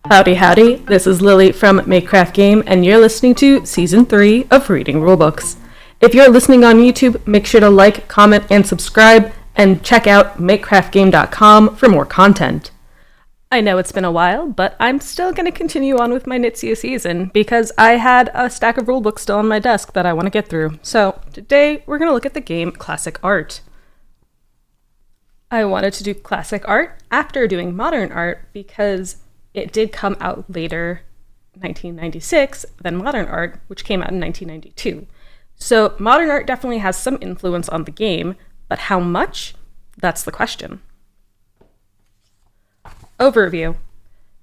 Howdy howdy, this is Lily from Makecraft Game, and you're listening to Season 3 of Reading Rulebooks. If you're listening on YouTube, make sure to like, comment, and subscribe, and check out makecraftgame.com for more content. I know it's been a while, but I'm still going to continue on with my Knizia season, because I had a stack of rulebooks still on my desk that I want to get through. So today, we're going to look at the game Classic Art. I wanted to do Classic Art after doing Modern Art, because it did come out later, 1996, than Modern Art, which came out in 1992. So Modern Art definitely has some influence on the game, but how much? That's the question. Overview.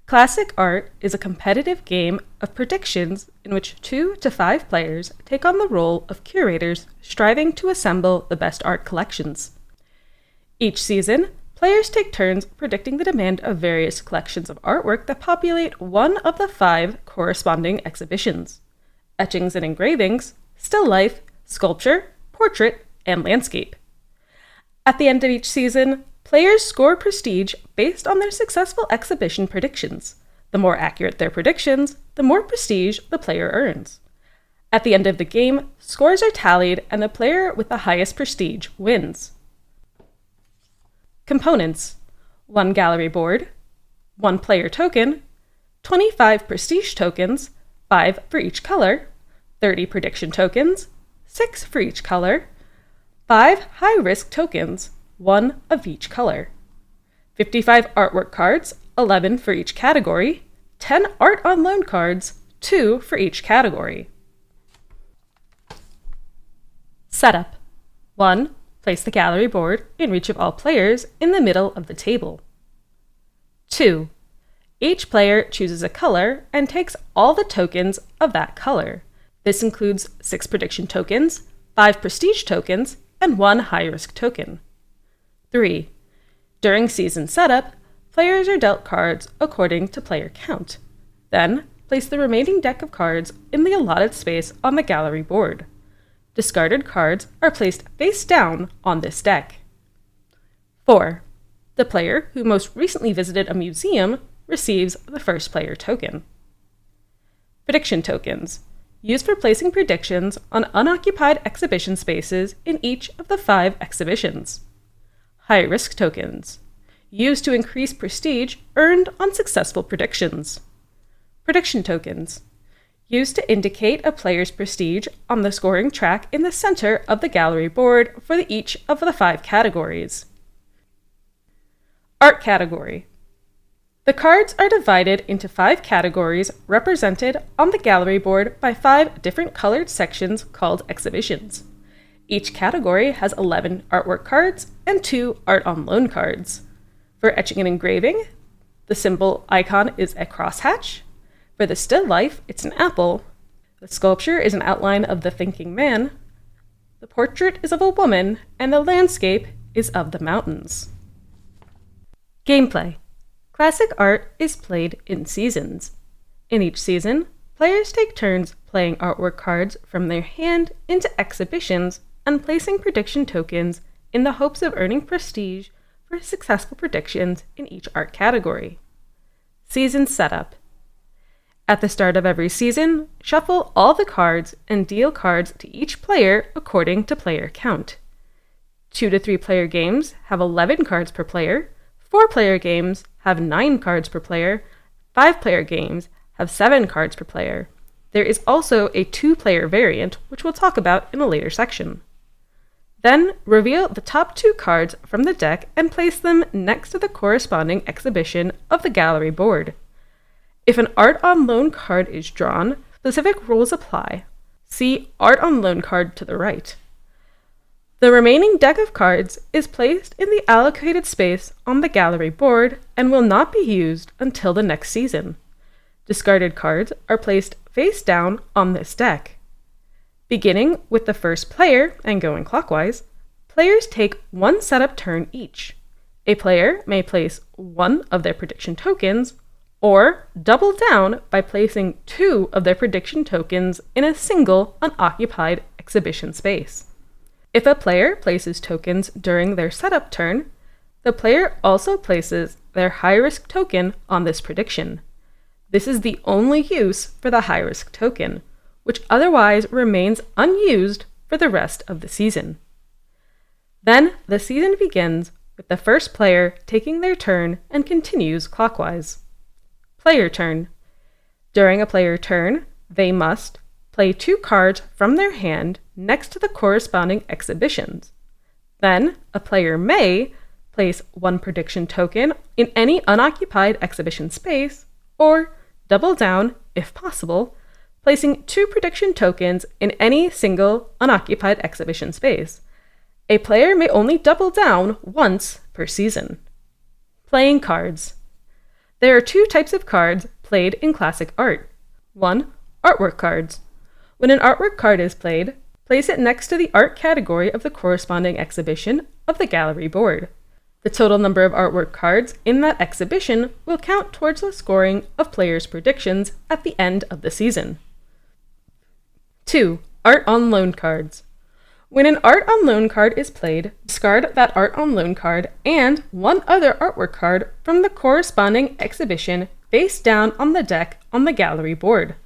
Classic Art is a competitive game of predictions in which 2 to 5 players take on the role of curators striving to assemble the best art collections. Each season, players take turns predicting the demand of various collections of artwork that populate one of the 5 corresponding exhibitions: etchings and engravings, still life, sculpture, portrait, and landscape. At the end of each season, players score prestige based on their successful exhibition predictions. The more accurate their predictions, the more prestige the player earns. At the end of the game, scores are tallied and the player with the highest prestige wins. Components: 1 gallery board, 1 player token, 25 prestige tokens, 5 for each color, 30 prediction tokens, 6 for each color, 5 high-risk tokens, 1 of each color, 55 artwork cards, 11 for each category, 10 art on loan cards, 2 for each category. Setup. 1. Place the gallery board in reach of all players in the middle of the table. 2. Each player chooses a color and takes all the tokens of that color. This includes 6 prediction tokens, 5 prestige tokens, and 1 high-risk token. 3. During season setup, players are dealt cards according to player count. Then, place the remaining deck of cards in the allotted space on the gallery board. Discarded cards are placed face down on this deck. 4. The player who most recently visited a museum receives the first player token. Prediction tokens, used for placing predictions on unoccupied exhibition spaces in each of the 5 exhibitions. High-risk tokens, used to increase prestige earned on successful predictions. Prediction tokens, used to indicate a player's prestige on the scoring track in the center of the gallery board for each of the 5 categories. Art category. The cards are divided into 5 categories represented on the gallery board by 5 different colored sections called exhibitions. Each category has 11 artwork cards and 2 art on loan cards. For etching and engraving, the symbol icon is a crosshatch. For the still life, it's an apple. The sculpture is an outline of the thinking man. The portrait is of a woman, and the landscape is of the mountains. Gameplay. Classic Art is played in seasons. In each season, players take turns playing artwork cards from their hand into exhibitions and placing prediction tokens in the hopes of earning prestige for successful predictions in each art category. Season setup. At the start of every season, shuffle all the cards and deal cards to each player according to player count. 2 to 3 player games have 11 cards per player, 4 player games have 9 cards per player, 5 player games have 7 cards per player. There is also a 2-player variant, which we'll talk about in a later section. Then, reveal the top 2 cards from the deck and place them next to the corresponding exhibition of the gallery board. If an Art on Loan card is drawn, specific rules apply. See Art on Loan card to the right. The remaining deck of cards is placed in the allocated space on the gallery board and will not be used until the next season. Discarded cards are placed face down on this deck. Beginning with the first player and going clockwise, players take 1 setup turn each. A player may place 1 of their prediction tokens, or double down by placing 2 of their prediction tokens in a single unoccupied exhibition space. If a player places tokens during their setup turn, the player also places their high-risk token on this prediction. This is the only use for the high-risk token, which otherwise remains unused for the rest of the season. Then the season begins with the first player taking their turn and continues clockwise. Player turn. During a player turn, they must play 2 cards from their hand next to the corresponding exhibitions. Then a player may place 1 prediction token in any unoccupied exhibition space, or double down, if possible, placing 2 prediction tokens in any single unoccupied exhibition space. A player may only double down once per season. Playing cards. There are 2 types of cards played in classic art. 1. Artwork cards. When an artwork card is played, place it next to the art category of the corresponding exhibition of the gallery board. The total number of artwork cards in that exhibition will count towards the scoring of players' predictions at the end of the season. 2. Art on loan cards. When an art on loan card is played, discard that art on loan card and 1 other artwork card from the corresponding exhibition face down on the deck on the gallery board.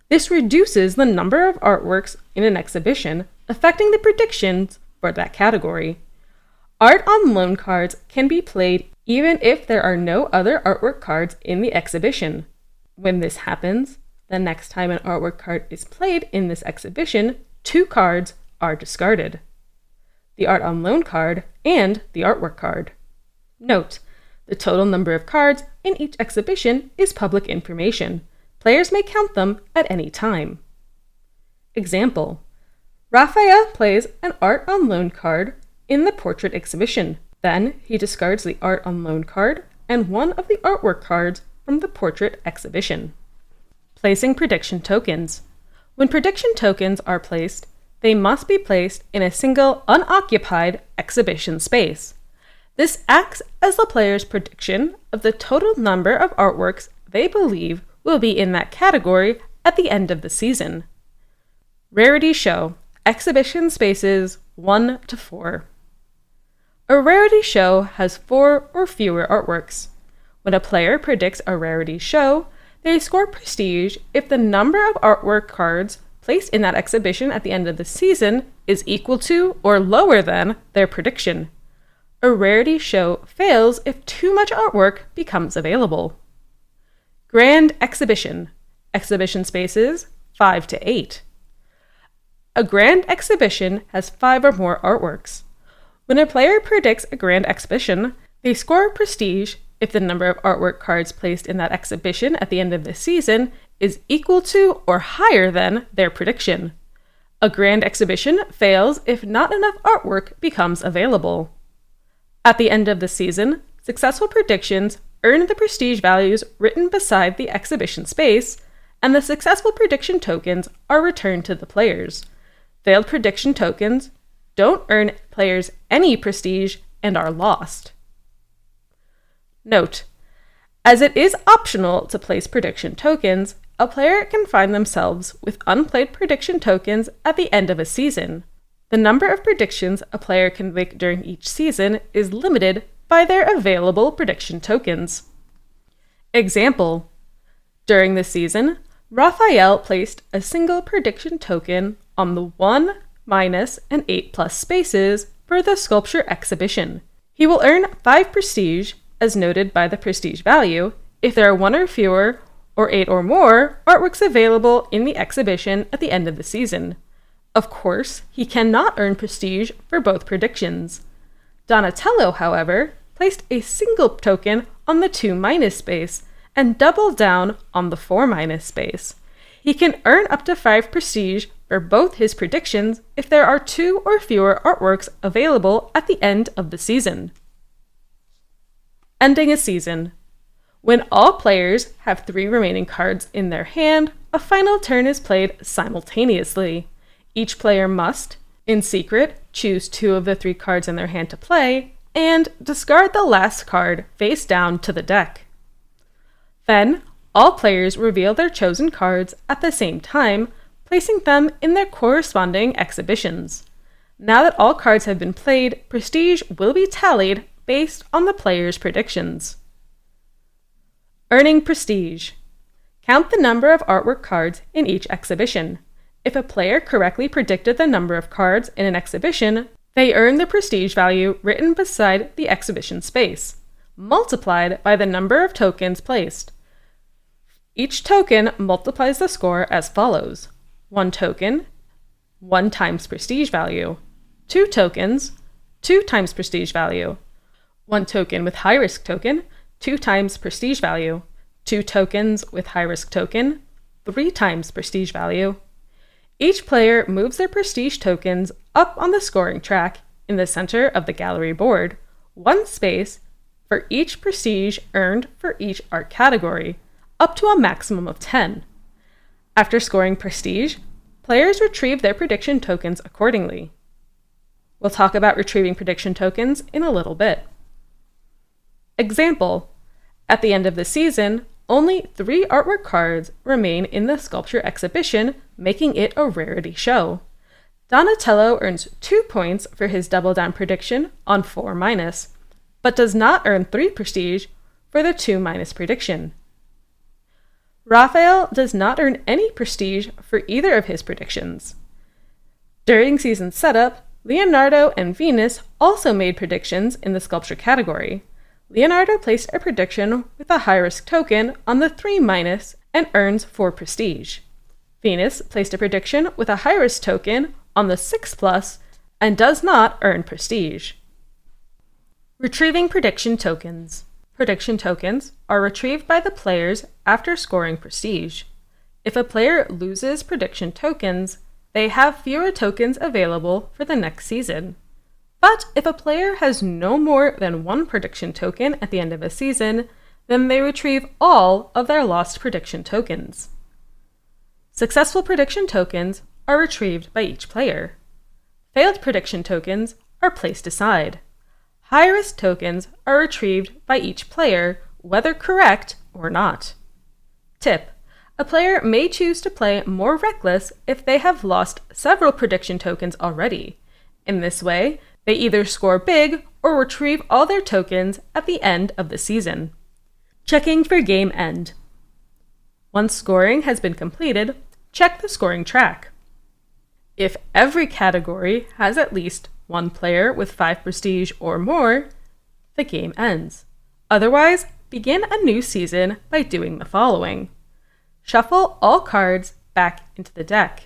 This reduces the number of artworks in an exhibition, affecting the predictions for that category. Art on loan cards can be played even if there are no other artwork cards in the exhibition. When this happens, the next time an artwork card is played in this exhibition, 2 cards are discarded: the art on loan card and the artwork card. Note: the total number of cards in each exhibition is public information. Players may count them at any time. Example: Raphael plays an art on loan card in the portrait exhibition. Then he discards the art on loan card and 1 of the artwork cards from the portrait exhibition. Placing prediction tokens. When prediction tokens are placed, they must be placed in a single unoccupied exhibition space. This acts as the player's prediction of the total number of artworks they believe will be in that category at the end of the season. Rarity show. Exhibition spaces 1 to 4. A rarity show has 4 or fewer artworks. When a player predicts a rarity show, they score prestige if the number of artwork cards placed in that exhibition at the end of the season is equal to or lower than their prediction. A rarity show fails if too much artwork becomes available. Grand exhibition. Exhibition spaces 5 to 8. A grand exhibition has 5 or more artworks. When a player predicts a grand exhibition, they score prestige if the number of artwork cards placed in that exhibition at the end of the season is equal to or higher than their prediction. A grand exhibition fails if not enough artwork becomes available. At the end of the season, successful predictions earn the prestige values written beside the exhibition space, and the successful prediction tokens are returned to the players. Failed prediction tokens don't earn players any prestige and are lost. Note: as it is optional to place prediction tokens, a player can find themselves with unplayed prediction tokens at the end of a season. The number of predictions a player can make during each season is limited by their available prediction tokens. Example: during the season, Raphael placed a single prediction token on the 1, minus, and 8+ spaces for the sculpture exhibition. He will earn 5 prestige, as noted by the prestige value, if there are 1 or fewer, or 8 or more, artworks available in the exhibition at the end of the season. Of course, he cannot earn prestige for both predictions. Donatello, however, placed a single token on the 2- space and doubled down on the 4- space. He can earn up to 5 prestige for both his predictions if there are 2 or fewer artworks available at the end of the season. Ending a season. When all players have 3 remaining cards in their hand, a final turn is played simultaneously. Each player must, in secret, choose 2 of the 3 cards in their hand to play, and discard the last card face down to the deck. Then, all players reveal their chosen cards at the same time, placing them in their corresponding exhibitions. Now that all cards have been played, prestige will be tallied based on the player's predictions. Earning prestige. Count the number of artwork cards in each exhibition. If a player correctly predicted the number of cards in an exhibition, they earn the prestige value written beside the exhibition space, multiplied by the number of tokens placed. Each token multiplies the score as follows: 1 token, 1 times prestige value; 2 tokens, 2 times prestige value; 1 token with high risk token, 2 times prestige value; 2 tokens with high risk token, 3 times prestige value. Each player moves their prestige tokens up on the scoring track in the center of the gallery board, 1 space for each prestige earned for each art category, up to a maximum of 10. After scoring prestige, players retrieve their prediction tokens accordingly. We'll talk about retrieving prediction tokens in a little bit. Example: at the end of the season, only 3 artwork cards remain in the sculpture exhibition, making it a rarity show. Donatello earns 2 points for his double down prediction on 4-, but does not earn 3 prestige for the 2- prediction. Raphael does not earn any prestige for either of his predictions. During season setup, Leonardo and Venus also made predictions in the sculpture category. Leonardo placed a prediction with a high-risk token on the 3- and earns 4 prestige. Venus placed a prediction with a high-risk token on the 6+ and does not earn prestige. Retrieving prediction tokens. Prediction tokens are retrieved by the players after scoring prestige. If a player loses prediction tokens, they have fewer tokens available for the next season. But if a player has no more than 1 prediction token at the end of a season, then they retrieve all of their lost prediction tokens. Successful prediction tokens are retrieved by each player. Failed prediction tokens are placed aside. High-risk tokens are retrieved by each player, whether correct or not. Tip: a player may choose to play more reckless if they have lost several prediction tokens already. In this way, they either score big or retrieve all their tokens at the end of the season. Checking for game end. Once scoring has been completed, check the scoring track. If every category has at least 1 player with 5 prestige or more, the game ends. Otherwise, begin a new season by doing the following. Shuffle all cards back into the deck.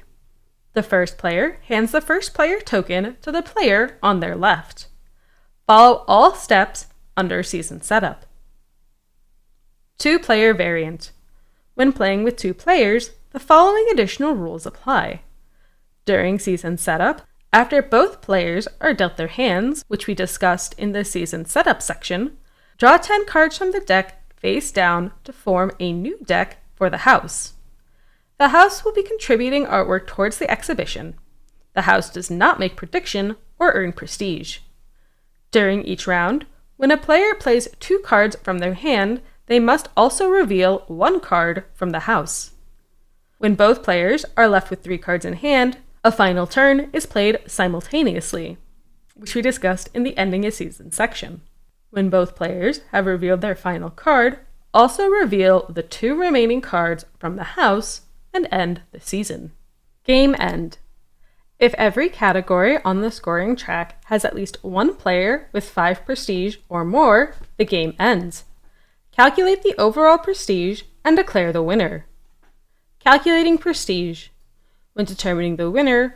The first player hands the first player token to the player on their left. Follow all steps under season setup. 2-player variant. When playing with 2 players, the following additional rules apply. During season setup, after both players are dealt their hands, which we discussed in the season setup section, draw 10 cards from the deck face down to form a new deck for the house. The house will be contributing artwork towards the exhibition. The house does not make prediction or earn prestige. During each round, when a player plays 2 cards from their hand, they must also reveal 1 card from the house. When both players are left with 3 cards in hand, a final turn is played simultaneously, which we discussed in the ending a season section. When both players have revealed their final card, also reveal the 2 remaining cards from the house and end the season. Game end. If every category on the scoring track has at least 1 player with 5 prestige or more, the game ends. Calculate the overall prestige and declare the winner. Calculating prestige. When determining the winner,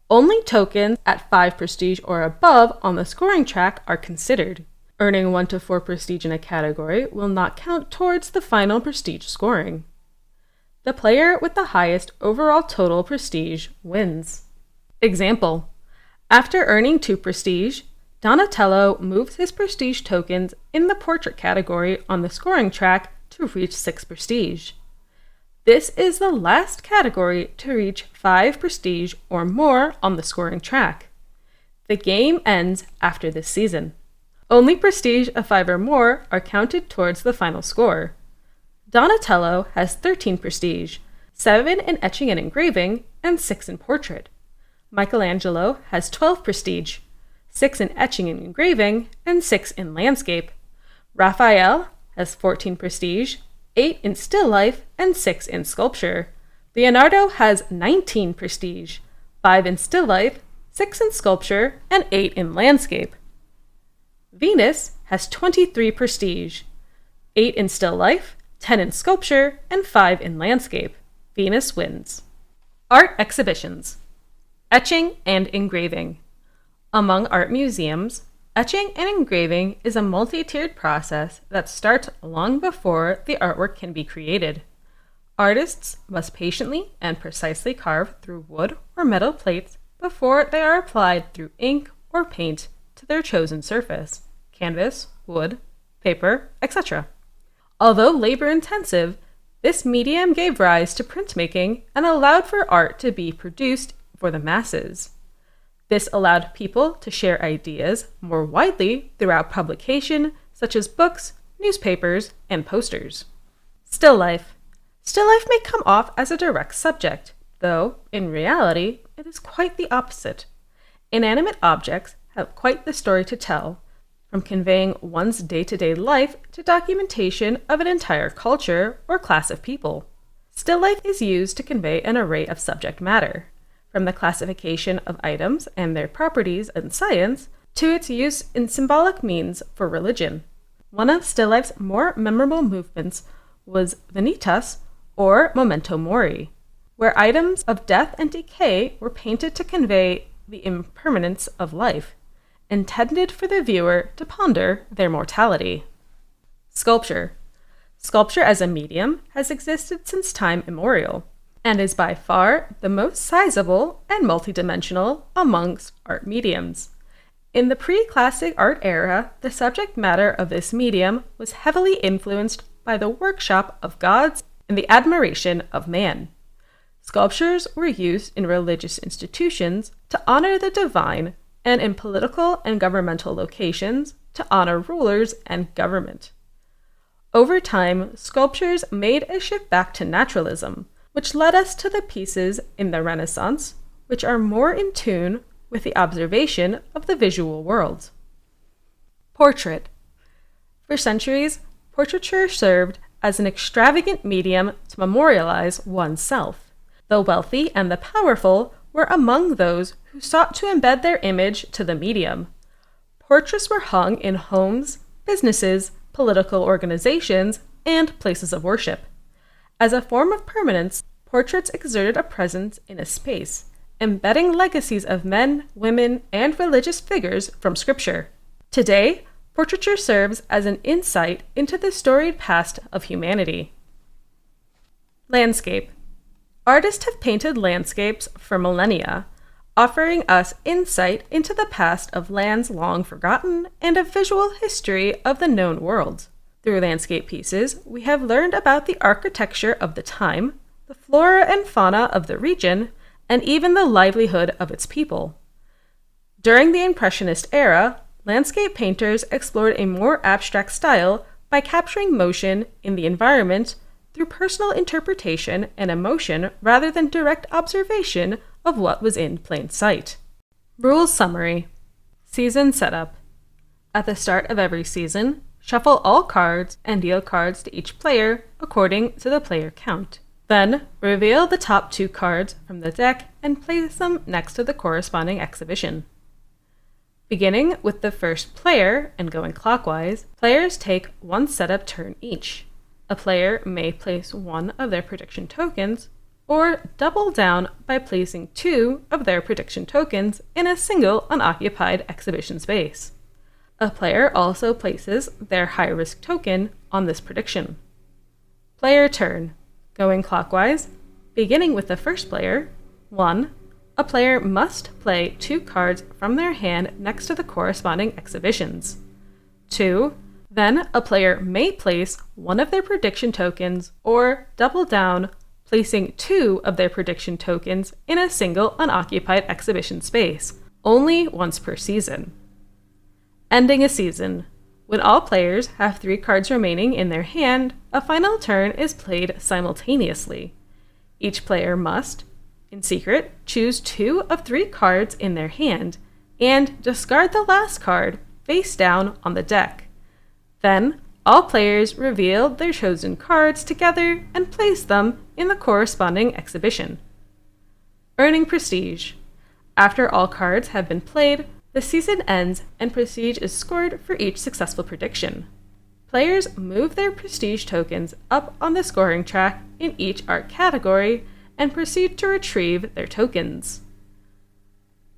only tokens at 5 prestige or above on the scoring track are considered. Earning 1 to 4 prestige in a category will not count towards the final prestige scoring. The player with the highest overall total prestige wins. Example: after earning 2 prestige, Donatello moves his prestige tokens in the portrait category on the scoring track to reach 6 prestige. This is the last category to reach 5 prestige or more on the scoring track. The game ends after this season. Only prestige of 5 or more are counted towards the final score. Donatello has 13 prestige, 7 in etching and engraving, and 6 in portrait. Michelangelo has 12 prestige, 6 in etching and engraving, and 6 in landscape. Raphael has 14 prestige, 8 in still life, and 6 in sculpture. Leonardo has 19 prestige, 5 in still life, 6 in sculpture, and 8 in landscape. Venus has 23 prestige, 8 in still life, 10 in sculpture, and 5 in landscape. Venus wins. Art exhibitions. Etching and engraving. Among art museums, etching and engraving is a multi-tiered process that starts long before the artwork can be created. Artists must patiently and precisely carve through wood or metal plates before they are applied through ink or paint to their chosen surface, canvas, wood, paper, etc. Although labor-intensive, this medium gave rise to printmaking and allowed for art to be produced for the masses. This allowed people to share ideas more widely throughout publication, such as books, newspapers, and posters. Still life. Still life may come off as a direct subject, though, in reality, it is quite the opposite. Inanimate objects have quite the story to tell, from conveying one's day-to-day life to documentation of an entire culture or class of people. Still life is used to convey an array of subject matter, from the classification of items and their properties in science to its use in symbolic means for religion. One of still life's more memorable movements was Vanitas, or Memento Mori, where items of death and decay were painted to convey the impermanence of life, intended for the viewer to ponder their mortality. Sculpture. Sculpture as a medium has existed since time immemorial, and is by far the most sizable and multidimensional amongst art mediums. In the pre-classic art era, the subject matter of this medium was heavily influenced by the worship of gods and the admiration of man. Sculptures were used in religious institutions to honor the divine, and in political and governmental locations to honor rulers and government. Over time, sculptures made a shift back to naturalism, which led us to the pieces in the Renaissance, which are more in tune with the observation of the visual world. Portrait. For centuries, portraiture served as an extravagant medium to memorialize oneself. The wealthy and the powerful were among those who sought to embed their image to the medium. Portraits were hung in homes, businesses, political organizations, and places of worship. As a form of permanence, portraits exerted a presence in a space, embedding legacies of men, women, and religious figures from Scripture. Today, portraiture serves as an insight into the storied past of humanity. Landscape. Artists have painted landscapes for millennia, offering us insight into the past of lands long forgotten and a visual history of the known world. Through landscape pieces, we have learned about the architecture of the time, the flora and fauna of the region, and even the livelihood of its people. During the Impressionist era, landscape painters explored a more abstract style by capturing motion in the environment through personal interpretation and emotion rather than direct observation of what was in plain sight. Rules summary. Season setup. At the start of every season, shuffle all cards and deal cards to each player according to the player count. Then, reveal the top 2 cards from the deck and place them next to the corresponding exhibition. Beginning with the first player and going clockwise, players take 1 setup turn each. A player may place 1 of their prediction tokens, or double down by placing 2 of their prediction tokens in a single unoccupied exhibition space. A player also places their high-risk token on this prediction. Player turn. Going clockwise, beginning with the first player, 1. A player must play 2 cards from their hand next to the corresponding exhibitions. 2. Then a player may place 1 of their prediction tokens or double down, placing 2 of their prediction tokens in a single unoccupied exhibition space, only once per season. Ending a season. When all players have 3 cards remaining in their hand, a final turn is played simultaneously. Each player must, in secret, choose 2 of 3 cards in their hand and discard the last card face down on the deck. Then, all players reveal their chosen cards together and place them in the corresponding exhibition. Earning prestige. After all cards have been played, the season ends and prestige is scored for each successful prediction. Players move their prestige tokens up on the scoring track in each art category and proceed to retrieve their tokens.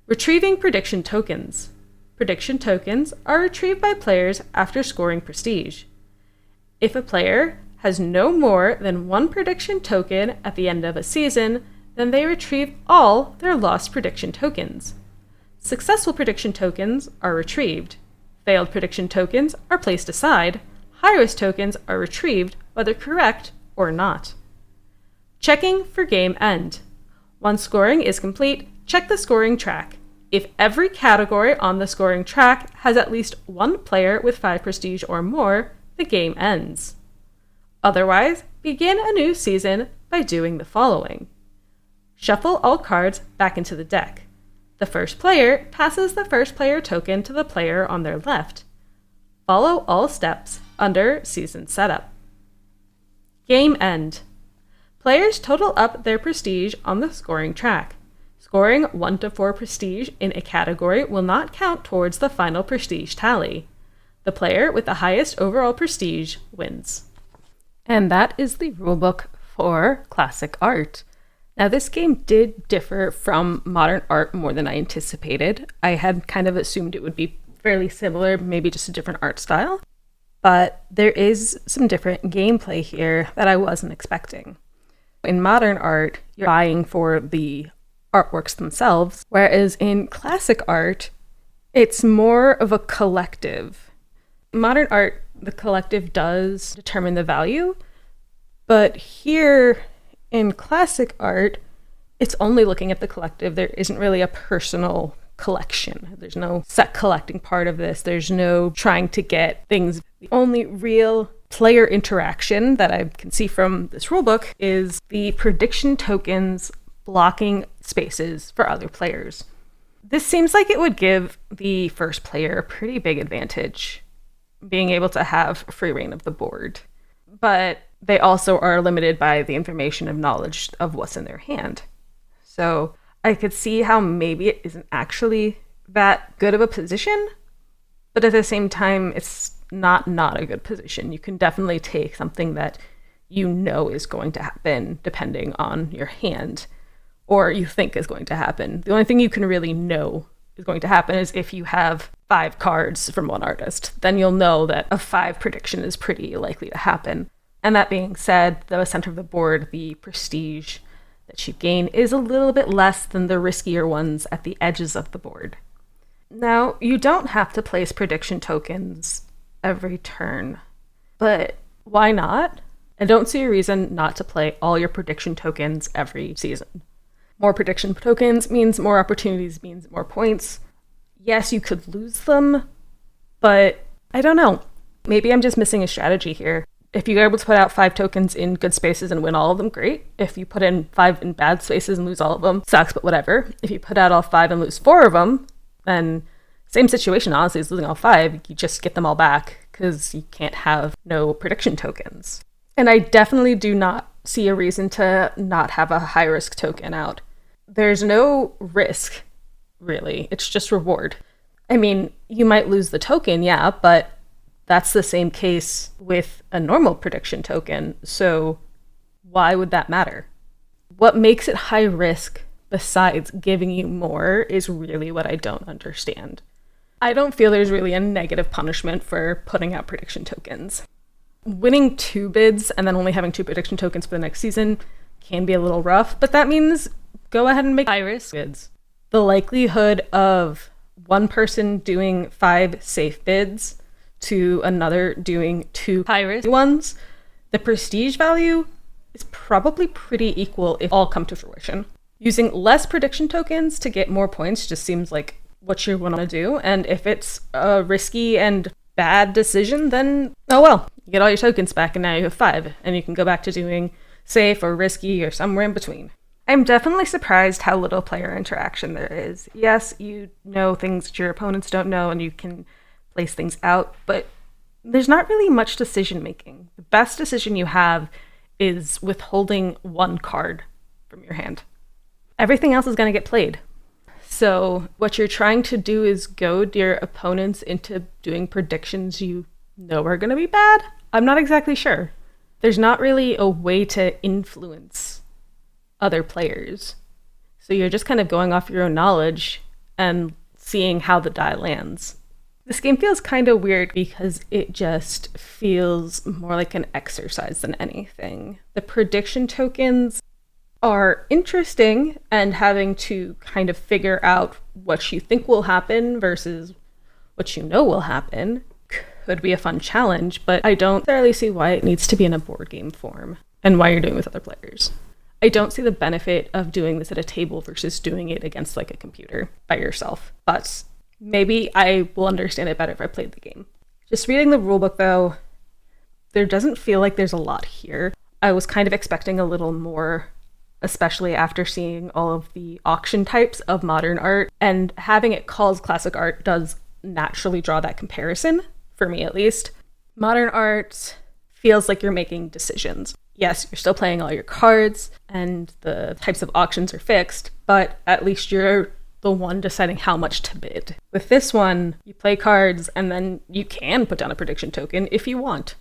Retrieving prediction tokens. Prediction tokens are retrieved by players after scoring prestige. If a player has no more than one prediction token at the end of a season, then they retrieve all their lost prediction tokens. Successful prediction tokens are retrieved. Failed prediction tokens are placed aside. High-risk tokens are retrieved, whether correct or not. Checking for game end. Once scoring is complete, check the scoring track. If every category on the scoring track has at least one player with 5 prestige or more, the game ends. Otherwise, begin a new season by doing the following. Shuffle all cards back into the deck. The first player passes the first player token to the player on their left. Follow all steps under Season Setup. Game end. Players total up their prestige on the scoring track. Scoring 1 to 4 prestige in a category will not count towards the final prestige tally. The player with the highest overall prestige wins. And that is the rulebook for classic art. Now, this game did differ from modern art more than I anticipated. I had kind of assumed it would be fairly similar, maybe just a different art style. But there is some different gameplay here that I wasn't expecting. In modern art, you're buying for the artworks themselves, whereas in classic art, it's more of a collective. Modern art, the collective does determine the value, but here in classic art, it's only looking at the collective. There isn't really a personal collection. There's no set collecting part of this. There's no trying to get things. The only real player interaction that I can see from this rulebook is the prediction tokens blocking spaces for other players. This seems like it would give the first player a pretty big advantage, being able to have free reign of the board. But they also are limited by the information of knowledge of what's in their hand. So I could see how maybe it isn't actually that good of a position, but at the same time, it's not a good position. You can definitely take something that you know is going to happen depending on your hand, or you think is going to happen. The only thing you can really know is going to happen is if you have 5 cards from one artist. Then you'll know that a 5 prediction is pretty likely to happen. And that being said, the center of the board, the prestige that you gain is a little bit less than the riskier ones at the edges of the board. Now, you don't have to place prediction tokens every turn, but why not? I don't see a reason not to play all your prediction tokens every season. More prediction tokens means more opportunities, means more points. Yes, you could lose them, but I don't know. Maybe I'm just missing a strategy here. If you're able to put out 5 tokens in good spaces and win all of them, great. If you put in 5 in bad spaces and lose all of them, sucks, but whatever. If you put out all 5 and lose 4 of them, then same situation, honestly, as losing all 5. You just get them all back because you can't have no prediction tokens. And I definitely do not see a reason to not have a high-risk token out. There's no risk, really. It's just reward. I mean, you might lose the token, yeah, but that's the same case with a normal prediction token, so why would that matter? What makes it high risk besides giving you more is really what I don't understand. I don't feel there's really a negative punishment for putting out prediction tokens. Winning 2 bids and then only having 2 prediction tokens for the next season can be a little rough, but that means go ahead and make high risk bids. The likelihood of one person doing 5 safe bids to another doing 2 high-risk ones, the prestige value is probably pretty equal if all come to fruition. Using less prediction tokens to get more points just seems like what you want to do, and if it's a risky and bad decision, then oh well, you get all your tokens back and now you have 5, and you can go back to doing safe or risky or somewhere in between. I'm definitely surprised how little player interaction there is. Yes, you know things that your opponents don't know, and you can place things out, but there's not really much decision making. The best decision you have is withholding one card from your hand. Everything else is going to get played. So what you're trying to do is goad your opponents into doing predictions you know are going to be bad? I'm not exactly sure. There's not really a way to influence other players. So you're just kind of going off your own knowledge and seeing how the die lands. This game feels kind of weird because it just feels more like an exercise than anything. The prediction tokens are interesting, and having to kind of figure out what you think will happen versus what you know will happen could be a fun challenge, but I don't necessarily see why it needs to be in a board game form and why you're doing it with other players. I don't see the benefit of doing this at a table versus doing it against like a computer by yourself, but maybe I will understand it better if I played the game. Just reading the rulebook though, there doesn't feel like there's a lot here. I was kind of expecting a little more, especially after seeing all of the auction types of modern art, and having it called classic art does naturally draw that comparison, for me at least. Modern art feels like you're making decisions. Yes, you're still playing all your cards, and the types of auctions are fixed, but at least you're the one deciding how much to bid. With this one, you play cards, and then you can put down a prediction token if you want.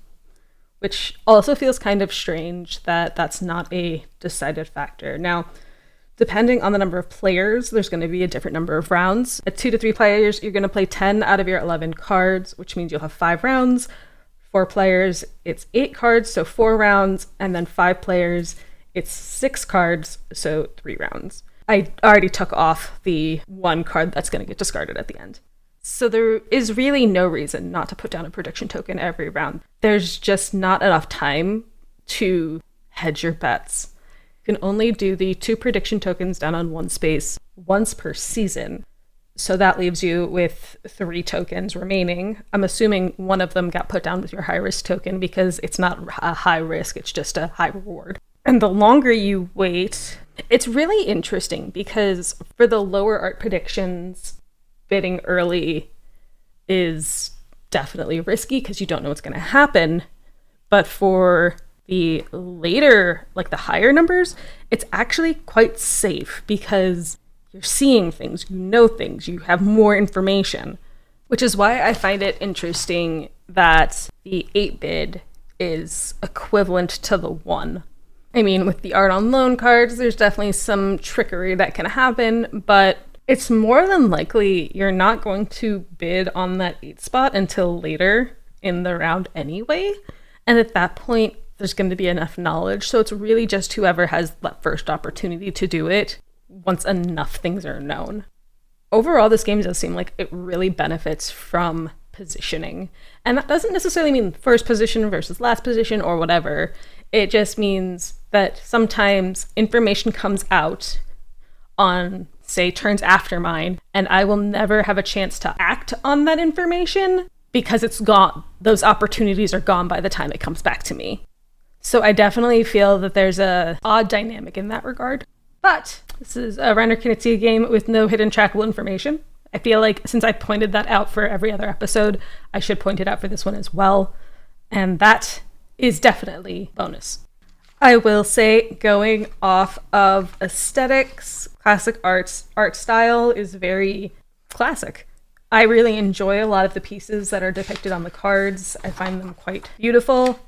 Which also feels kind of strange that that's not a decided factor. Now, depending on the number of players, there's going to be a different number of rounds. At 2 to 3 players, you're going to play 10 out of your 11 cards, which means you'll have 5 rounds. 4 players, it's 8 cards, so 4 rounds. And then 5 players, it's 6 cards, so 3 rounds. I already took off the 1 card that's going to get discarded at the end. So there is really no reason not to put down a prediction token every round. There's just not enough time to hedge your bets. You can only do the 2 prediction tokens down on 1 space once per season. So that leaves you with 3 tokens remaining. I'm assuming one of them got put down with your high risk token because it's not a high risk, it's just a high reward. And the longer you wait, it's really interesting because for the lower art predictions, bidding early is definitely risky because you don't know what's going to happen. But for the later, like the higher numbers, it's actually quite safe because you're seeing things, you know things, you have more information, which is why I find it interesting that the 8 bid is equivalent to the 1. I mean, with the art on loan cards, there's definitely some trickery that can happen, but it's more than likely you're not going to bid on that 8 spot until later in the round anyway. And at that point, there's going to be enough knowledge. So it's really just whoever has that first opportunity to do it once enough things are known. Overall, this game does seem like it really benefits from positioning. And that doesn't necessarily mean first position versus last position or whatever. It just means that sometimes information comes out on, say, turns after mine, and I will never have a chance to act on that information because it's gone. Those opportunities are gone by the time it comes back to me. So I definitely feel that there's a odd dynamic in that regard. But this is a Reiner Knizia game with no hidden trackable information. I feel like since I pointed that out for every other episode, I should point it out for this one as well. And that is definitely bonus. I will say, going off of aesthetics, classic art style is very classic. I really enjoy a lot of the pieces that are depicted on the cards. I find them quite beautiful,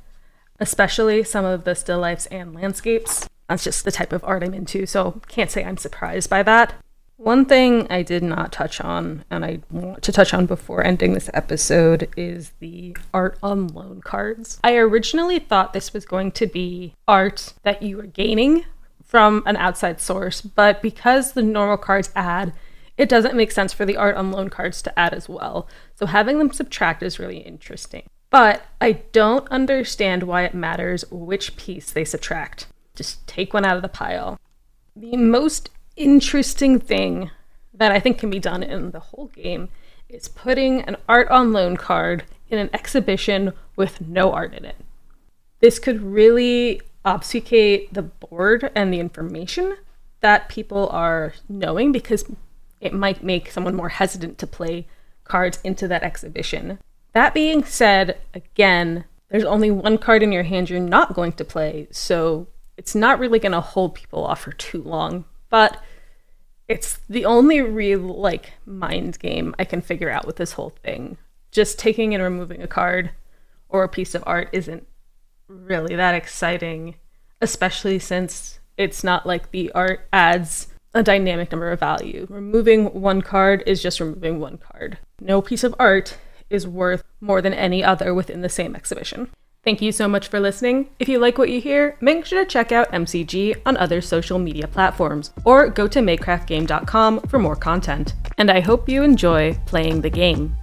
especially some of the still lifes and landscapes. That's just the type of art I'm into, so can't say I'm surprised by that. One thing I did not touch on, and I want to touch on before ending this episode, is the art on loan cards. I originally thought this was going to be art that you were gaining from an outside source, but because the normal cards add, it doesn't make sense for the art on loan cards to add as well. So having them subtract is really interesting. But I don't understand why it matters which piece they subtract. Just take one out of the pile. The most interesting thing that I think can be done in the whole game is putting an art on loan card in an exhibition with no art in it. This could really obfuscate the board and the information that people are knowing because it might make someone more hesitant to play cards into that exhibition. That being said, again, there's only one card in your hand you're not going to play, so it's not really going to hold people off for too long. But it's the only real, mind game I can figure out with this whole thing. Just taking and removing a card or a piece of art isn't really that exciting, especially since it's not like the art adds a dynamic number of value. Removing one card is just removing one card. No piece of art is worth more than any other within the same exhibition. Thank you so much for listening. If you like what you hear, make sure to check out MCG on other social media platforms, or go to makecraftgame.com for more content. And I hope you enjoy playing the game.